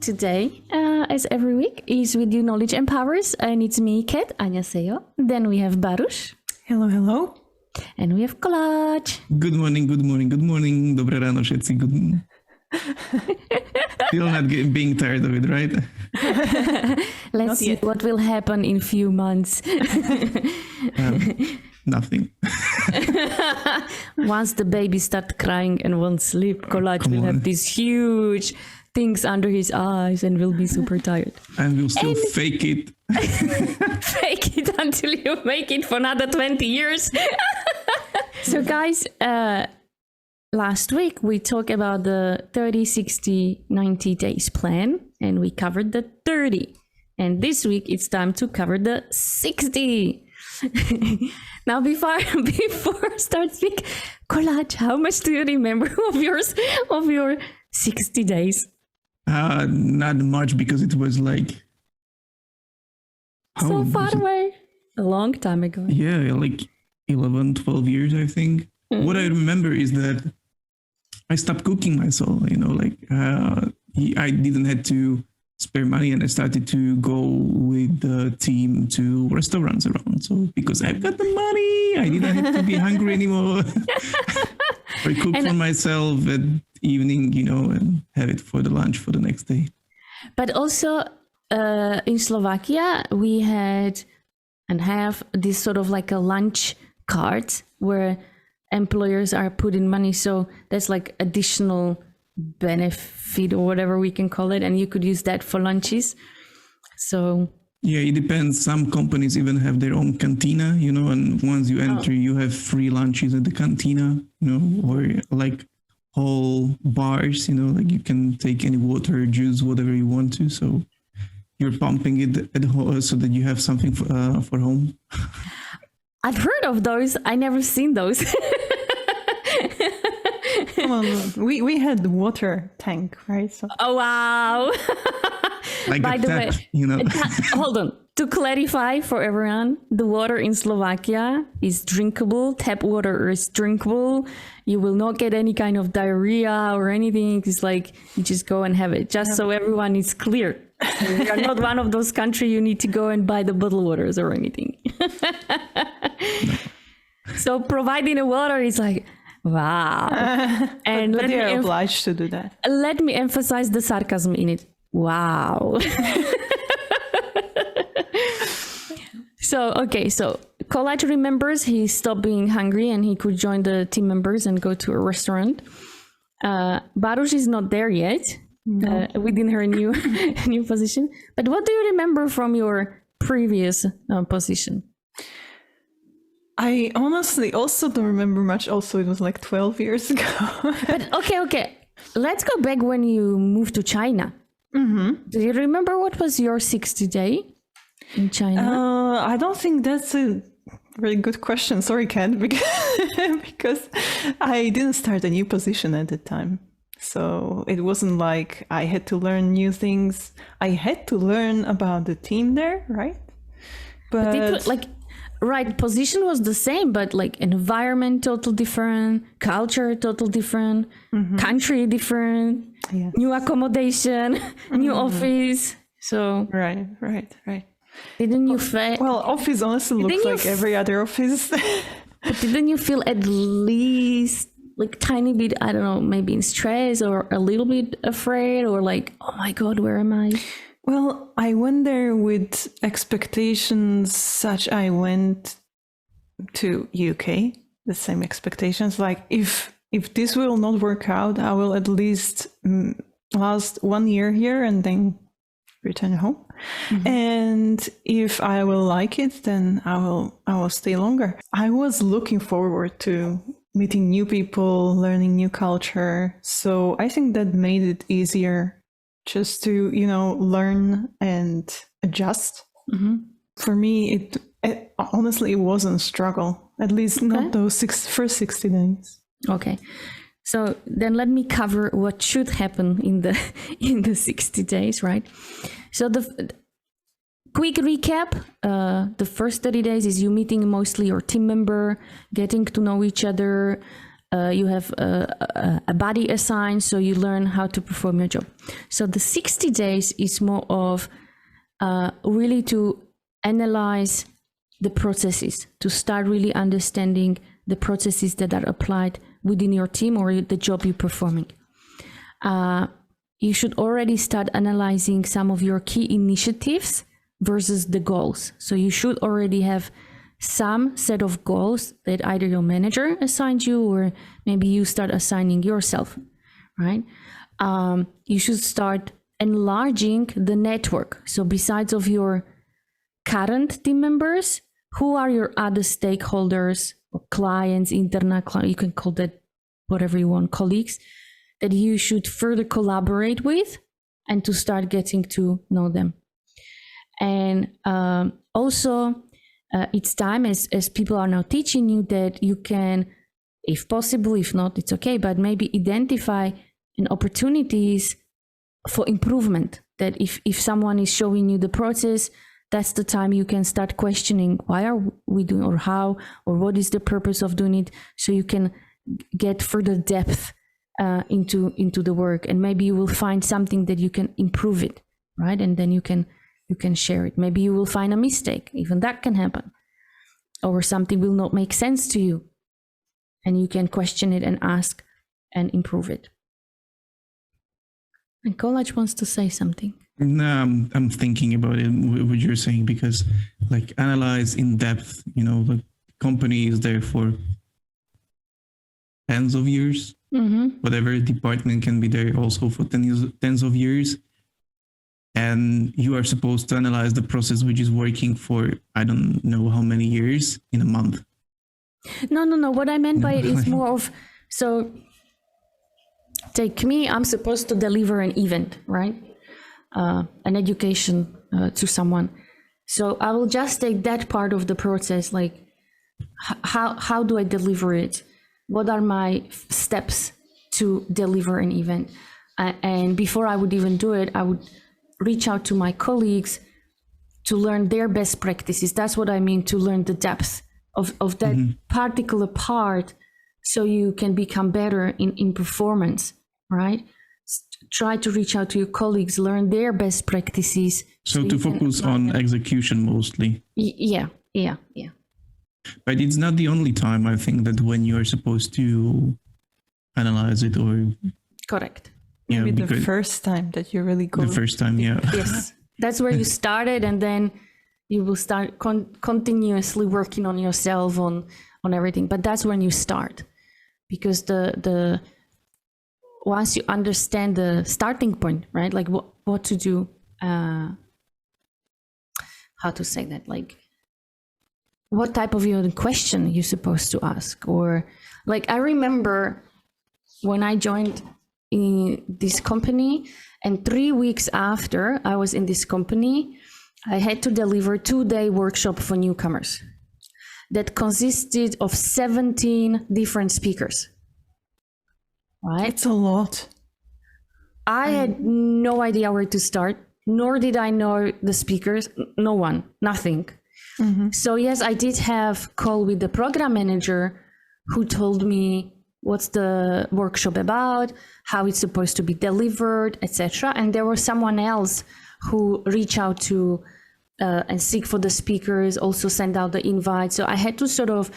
today, as every week, is with you Knowledge Empowers, and it's me, Kat, 안녕하세요. Then we have Baruch. Hello, hello. And we have Collage. Good morning, good morning, good morning. Dobré ráno všetci. Good. Still not being tired of it, right? Let's see what will happen in few months. Nothing. Once the baby starts crying and won't sleep, Collage will have these huge things under his eyes and will be super tired. And we'll still fake it. Fake it until you make it for another 20 years. So guys, last week we talked about the 30, 60, 90 days plan, and we covered the 30. And this week it's time to cover the 60. Now, before I start speak, Collage, how much do you remember of your 60 days? Not much, because it was like so far away. A long time ago. Yeah, like 11, 12 years, I think. Mm-hmm. What I remember is that I stopped cooking myself, I didn't have to spare money, and I started to go with the team to restaurants around. So because I've got the money, I didn't have to be hungry anymore. I cook for myself at evening, and have it for the lunch for the next day. But also in Slovakia, we had and have this sort of like a lunch card where employers are putting money. So that's like additional benefit or whatever we can call it, and you could use that for lunches. So yeah, it depends. Some companies even have their own cantina, and once you enter, you have free lunches at the cantina, or like whole bars, like you can take any water, juice, whatever you want to. So you're pumping it at home so that you have something for home. I've heard of those. I never seen those. Well, we had the water tank, right? So. Oh, wow. Like by the tap, way, hold on. To clarify for everyone, the water in Slovakia is drinkable. Tap water is drinkable. You will not get any kind of diarrhea or anything. It's like you just go and have it, just so everyone is clear. We are not one of those countries you need to go and buy the bottled waters or anything. So providing the water is like, wow. And but they are obliged to do that. Let me emphasize the sarcasm in it. Wow. So Collage remembers he stopped being hungry and he could join the team members and go to a restaurant. Baruch is not there yet. No. Within her new position. But what do you remember from your previous position? I honestly also don't remember much. Also, it was like 12 years ago. But okay. Let's go back when you moved to China. Mm-hmm. Do you remember what was your 60th day in China? I don't think that's a really good question. Sorry, Kat, because I didn't start a new position at the time. So it wasn't like I had to learn new things. I had to learn about the team there, right? But it position was the same, but like environment total different, culture total different, country different, new accommodation, new office. So right. Didn't you feel? Well, office honestly looks like every other office. But didn't you feel at least like tiny bit, I don't know, maybe in stress or a little bit afraid or like, oh my God, where am I? Well, I went there with expectations such I went to UK, the same expectations. Like if this will not work out, I will at least last 1 year here and then return home. Mm-hmm. And if I will like it, then I will stay longer. I was looking forward to meeting new people, learning new culture. So I think that made it easier just to, learn and adjust. Mm-hmm. For me, it honestly, it wasn't a struggle, at least not those first 60 days. Okay. So then let me cover what should happen in the 60 days, right? So the quick recap, the first 30 days is you meeting mostly your team member, getting to know each other, you have a body assigned, so you learn how to perform your job. So the 60 days is more of really to analyze the processes, to start really understanding the processes that are applied within your team or the job you're performing. You should already start analyzing some of your key initiatives versus the goals. So you should already have some set of goals that either your manager assigned you or maybe you start assigning yourself, right? You should start enlarging the network. So besides of your current team members, who are your other stakeholders or clients, internal clients, you can call that whatever you want, colleagues, that you should further collaborate with and to start getting to know them. And also, it's time, as people are now teaching you, that you can, if possible, if not, it's okay, but maybe identify opportunities for improvement. That if someone is showing you the process, that's the time you can start questioning, why are we doing, or how, or what is the purpose of doing it, so you can get further depth into the work, and maybe you will find something that you can improve it, right? And then you can share it. Maybe you will find a mistake, even that can happen, or something will not make sense to you, and you can question it and ask and improve it. And Kolaj wants to say something. No, I'm thinking about it, what you're saying, because like analyze in depth, the company is there for tens of years. Whatever department can be there also for tens of years. And you are supposed to analyze the process which is working for, I don't know how many years, in a month. No. What I meant by it is more of, so take me, I'm supposed to deliver an event, right? An education to someone. So I will just take that part of the process, like how do I deliver it? What are my steps to deliver an event? And before I would even do it, I would reach out to my colleagues to learn their best practices. That's what I mean, to learn the depth of that particular part, so you can become better in performance, right? Try to reach out to your colleagues, learn their best practices. So to focus on execution mostly. Yeah. But it's not the only time, I think, that when you're supposed to analyze it, or correct. Yeah, maybe the first time that you really go. The first time, yeah. Yes, that's where you started, and then you will start continuously working on yourself, on everything. But that's when you start, because the once you understand the starting point, right? Like what to do, how to say that, like what type of question you're supposed to ask, or like I remember when I joined in this company, and 3 weeks after I was in this company, I had to deliver a 2-day workshop for newcomers that consisted of 17 different speakers. Right? It's a lot. I had no idea where to start, nor did I know the speakers, no one, nothing. So yes, I did have call with the program manager, who told me what's the workshop about, how it's supposed to be delivered, etc. And there was someone else who reached out to and seek for the speakers, also send out the invite. So I had to sort of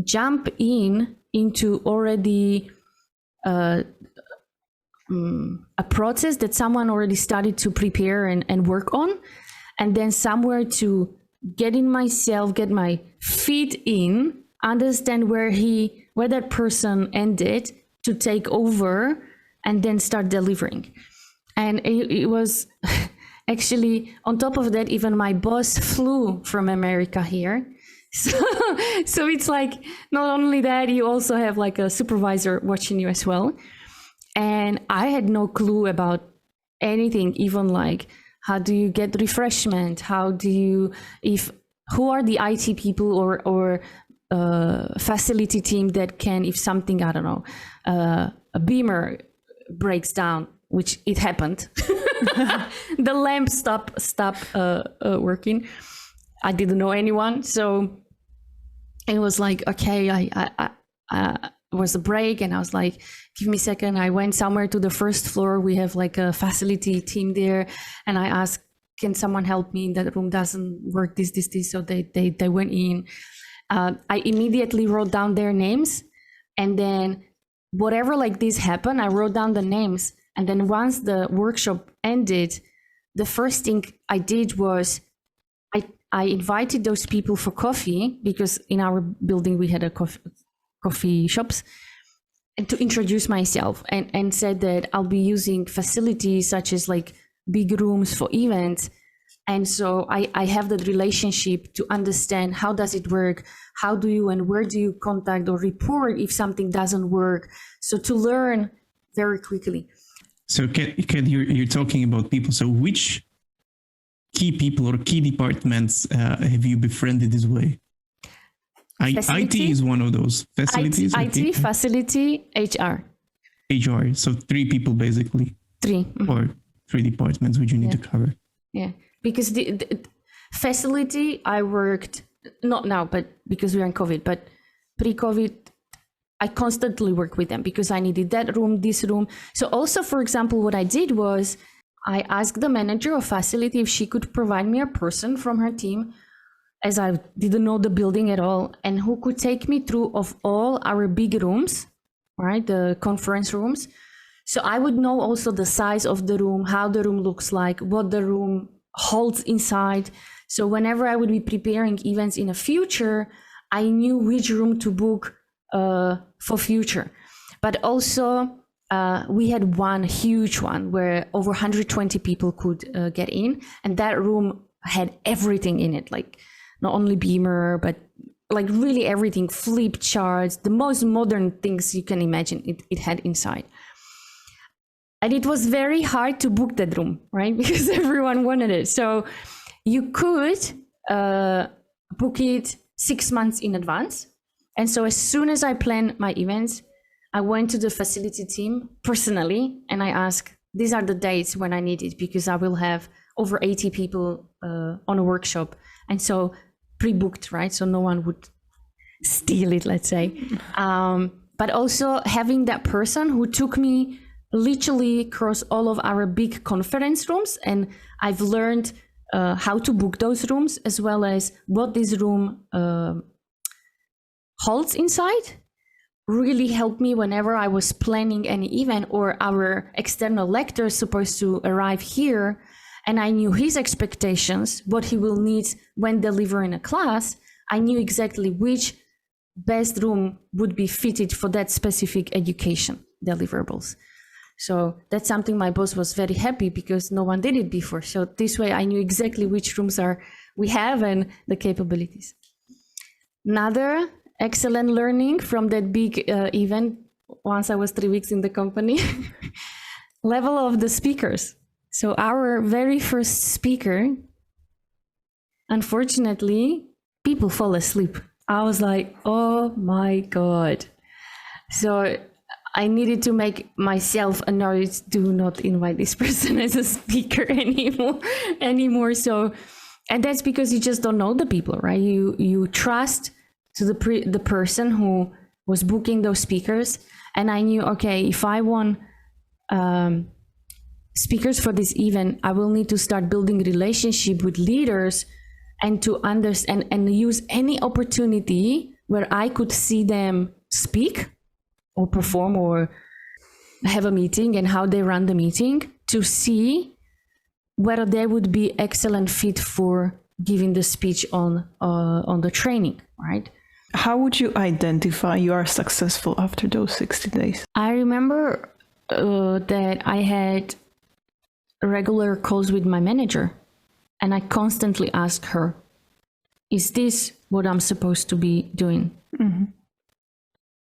jump into already a process that someone already started to prepare and work on, and then somewhere to get my feet in, understand where that person ended, to take over and then start delivering. And it was actually, on top of that, even my boss flew from America here. So it's like, not only that, you also have like a supervisor watching you as well. And I had no clue about anything, even like, how do you get refreshment? Who are the IT people or facility team that can, if something, I don't know, a beamer breaks down, which it happened. The lamp stopped working. I didn't know anyone, so it was like, okay, was a break, and I was like, give me a second. I went somewhere to the first floor. We have like a facility team there, and I asked, can someone help me? That room doesn't work, this. So they went in. I immediately wrote down their names, and then whatever like this happened, I wrote down the names. And then once the workshop ended, the first thing I did was I invited those people for coffee, because in our building we had a coffee shops, and to introduce myself and said that I'll be using facilities such as like big rooms for events. And so I have that relationship to understand how does it work, how do you and where do you contact or report if something doesn't work. So to learn very quickly. So Kat, you're talking about people. So which key people or key departments have you befriended this way? IT is one of those. Facilities? IT, facility, HR. HR. So 3 people basically. 3. Or 3 departments which you need to cover. Yeah. Because the facility I worked, not now, but because we are in COVID, but pre-COVID, I constantly work with them because I needed that room, this room. So also, for example, what I did was I asked the manager of facility if she could provide me a person from her team, as I didn't know the building at all, and who could take me through of all our big rooms, right? The conference rooms. So I would know also the size of the room, how the room looks like, what the room holds inside. So whenever I would be preparing events in the future, I knew which room to book for future. But also we had one huge one where over 120 people could get in, and that room had everything in it, like not only Beamer, but like really everything, flip charts, the most modern things you can imagine it had inside. And it was very hard to book that room, right? Because everyone wanted it. So you could book it 6 months in advance. And so as soon as I planned my events, I went to the facility team personally, and I asked, these are the dates when I need it, because I will have over 80 people on a workshop. And so pre-booked, right? So no one would steal it, let's say. But also having that person who took me literally across all of our big conference rooms, and I've learned how to book those rooms, as well as what this room holds inside, really helped me whenever I was planning any event, or our external lecturer is supposed to arrive here, and I knew his expectations, what he will need when delivering a class. I knew exactly which best room would be fitted for that specific education deliverables. So that's something my boss was very happy, because no one did it before. So this way I knew exactly which rooms we have and the capabilities. Another excellent learning from that big event, once I was 3 weeks in the company, level of the speakers. So our very first speaker, unfortunately, people fall asleep. I was like, oh my God. So I needed to make myself a note, do not invite this person as a speaker anymore. So, and that's because you just don't know the people, right? You trust to the person who was booking those speakers. And I knew, okay, if I want speakers for this event, I will need to start building relationship with leaders, and to understand and use any opportunity where I could see them speak or perform or have a meeting, and how they run the meeting, to see whether they would be excellent fit for giving the speech on the training, right? How would you identify you are successful after those 60 days? I remember that I had regular calls with my manager, and I constantly asked her, is this what I'm supposed to be doing? Mm-hmm.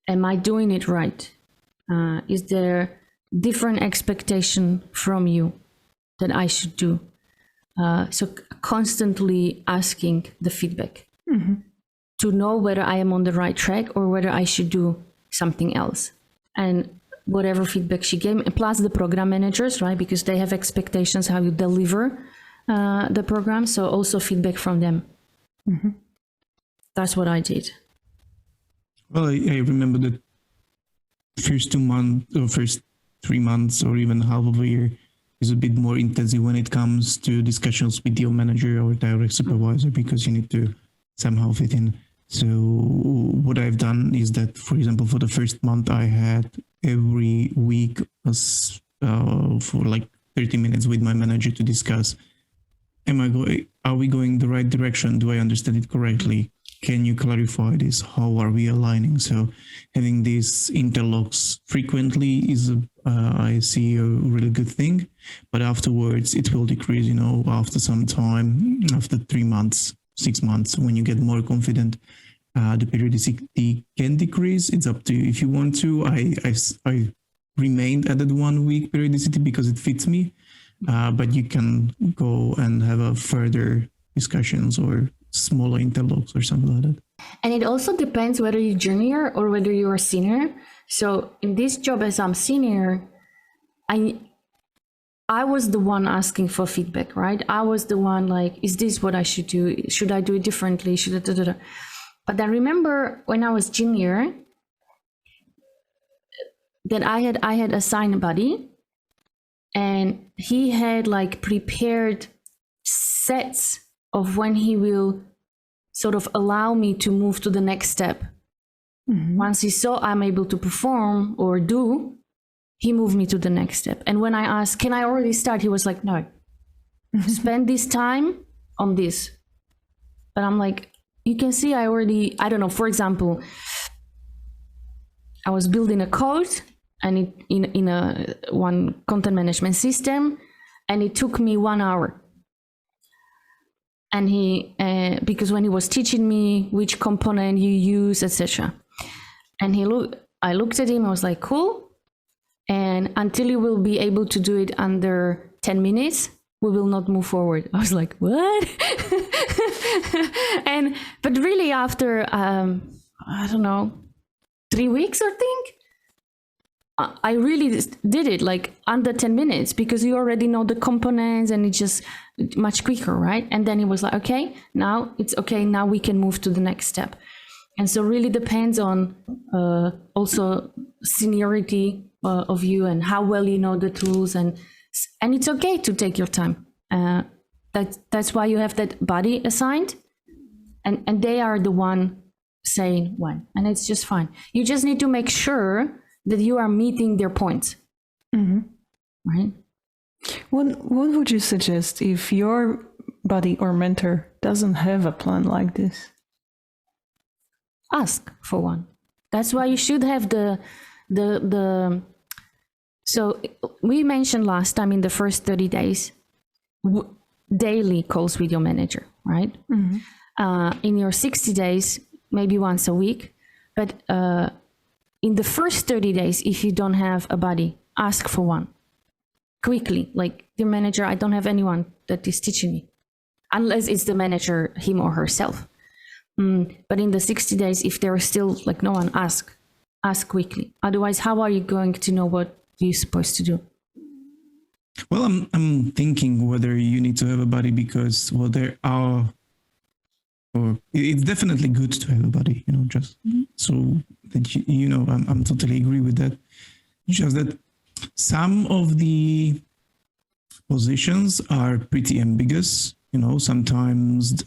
Am I doing it right? Is there different expectation from you that I should do? So constantly asking the feedback, mm-hmm, to know whether I am on the right track or whether I should do something else. And whatever feedback she gave me, plus the program managers, right? Because they have expectations how you deliver the program. So also feedback from them. Mm-hmm. That's what I did. Well, I remember that first 2 months or first 3 months or even half of a year is a bit more intensive when it comes to discussions with your manager or direct supervisor, because you need to somehow fit in. So what I've done is that, for example, for the first month, I had every week for like 30 minutes with my manager to discuss, are we going the right direction? Do I understand it correctly? Can you clarify this? How are we aligning? So having these interlocks frequently is, I see, a really good thing. But afterwards, it will decrease, after some time, after 3 months, 6 months, when you get more confident, the periodicity can decrease. It's up to you if you want to. I remained at that 1 week periodicity because it fits me. But you can go and have a further discussions or smaller interlocks or something like that. And it also depends whether you're junior or whether you are senior. So in this job, as I'm senior, I was the one asking for feedback, right? I was the one like, is this what I should do? Should I do it differently? But I remember when I was junior that I had assigned a buddy, and he had like prepared sets of when he will sort of allow me to move to the next step. Mm-hmm. Once he saw I'm able to perform or do, he moved me to the next step. And when I asked, can I already start? He was like, no, spend this time on this. But I'm like, you can see I don't know, for example, I was building a code and in a one content management system, and it took me 1 hour. And he, because when he was teaching me which component you use, etc. And I looked at him, I was like, cool. And until you will be able to do it under 10 minutes, we will not move forward. I was like, what? But really after, I don't know, 3 weeks, I think, I really did it like under 10 minutes because you already know the components and it's just much quicker, right? And then he was like, okay, now it's okay. Now we can move to the next step. And so really depends on also seniority of you and how well you know the tools, and it's okay to take your time. That's why you have that buddy assigned, and they are the one saying when, and it's just fine. You just need to make sure that you are meeting their points. Mm-hmm. Right? What would you suggest if your buddy or mentor doesn't have a plan like this? Ask for one. That's why you should have the so we mentioned last time in the first 30 days, daily calls with your manager, right? Mm-hmm. In your 60 days, maybe once a week, but in the first 30 days, if you don't have a buddy, ask for one. Quickly, like, dear manager, I don't have anyone that is teaching me. Unless it's the manager, him or herself. But in the 60 days, if there is still like no one, ask quickly. Otherwise, how are you going to know what you're supposed to do? Well, I'm thinking whether you need to have a buddy because, well, there are, or it's definitely good to have a buddy, just so that I'm totally agree with that. Just that some of the positions are pretty ambiguous. Sometimes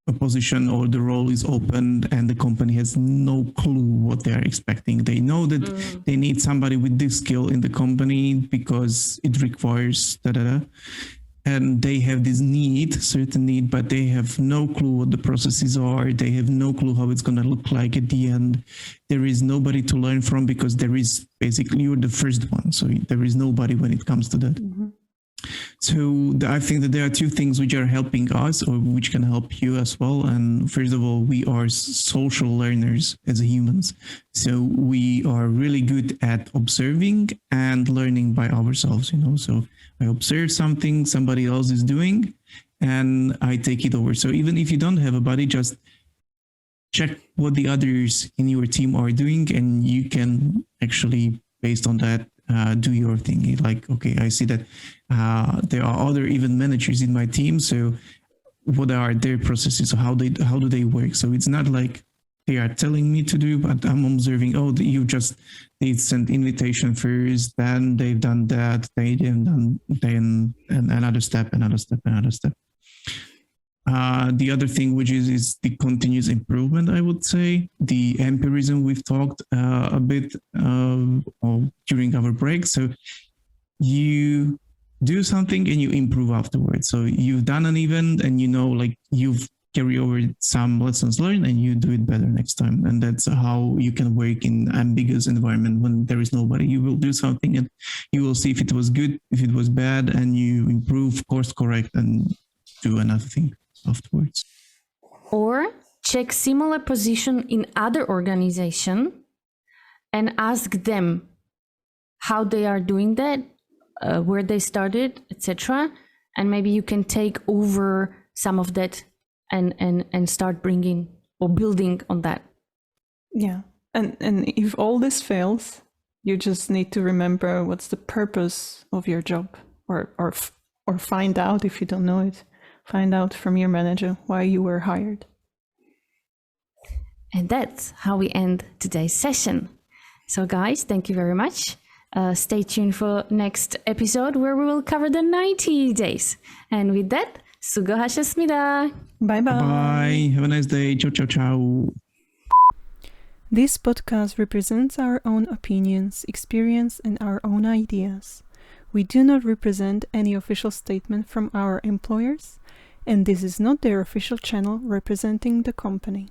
a position or the role is opened and the company has no clue what they are expecting. They know that they need somebody with this skill in the company because it requires and they have this certain need, but they have no clue what the processes are. They have no clue how it's going to look like at the end. There is nobody to learn from because you're the first one. So there is nobody when it comes to that. Mm-hmm. So I think that there are two things which are helping us or which can help you as well. And first of all, we are social learners as humans. So we are really good at observing and learning by ourselves, So I observe something somebody else is doing and I take it over. So even if you don't have a buddy, just check what the others in your team are doing and you can actually, based on that, do your thing. Like, okay, I see that there are other even managers in my team. So what are their processes? How do they work? So it's not like they are telling me to do, but I'm observing, they sent invitation first, then they've done that, they've done then another step. The other thing, which is the continuous improvement, I would say, the empirism we've talked a bit during our break. So you do something and you improve afterwards. So you've done an event and you've carry over some lessons learned and you do it better next time. And that's how you can work in ambiguous environment when there is nobody. You will do something and you will see if it was good, if it was bad, and you improve, course correct, and do another thing afterwards. Or check similar position in other organization and ask them how they are doing that, where they started, etc. And maybe you can take over some of that and start bringing or building on that. Yeah. And if all this fails, you just need to remember what's the purpose of your job, or find out, if you don't know it, find out from your manager why you were hired. And that's how we end today's session. So guys, thank you very much. Stay tuned for next episode where we will cover the 90 days. And with that, 수고하셨습니다. Bye bye. Bye. Have a nice day. Ciao, ciao, ciao. This podcast represents our own opinions, experience, and our own ideas. We do not represent any official statement from our employers, and this is not their official channel representing the company.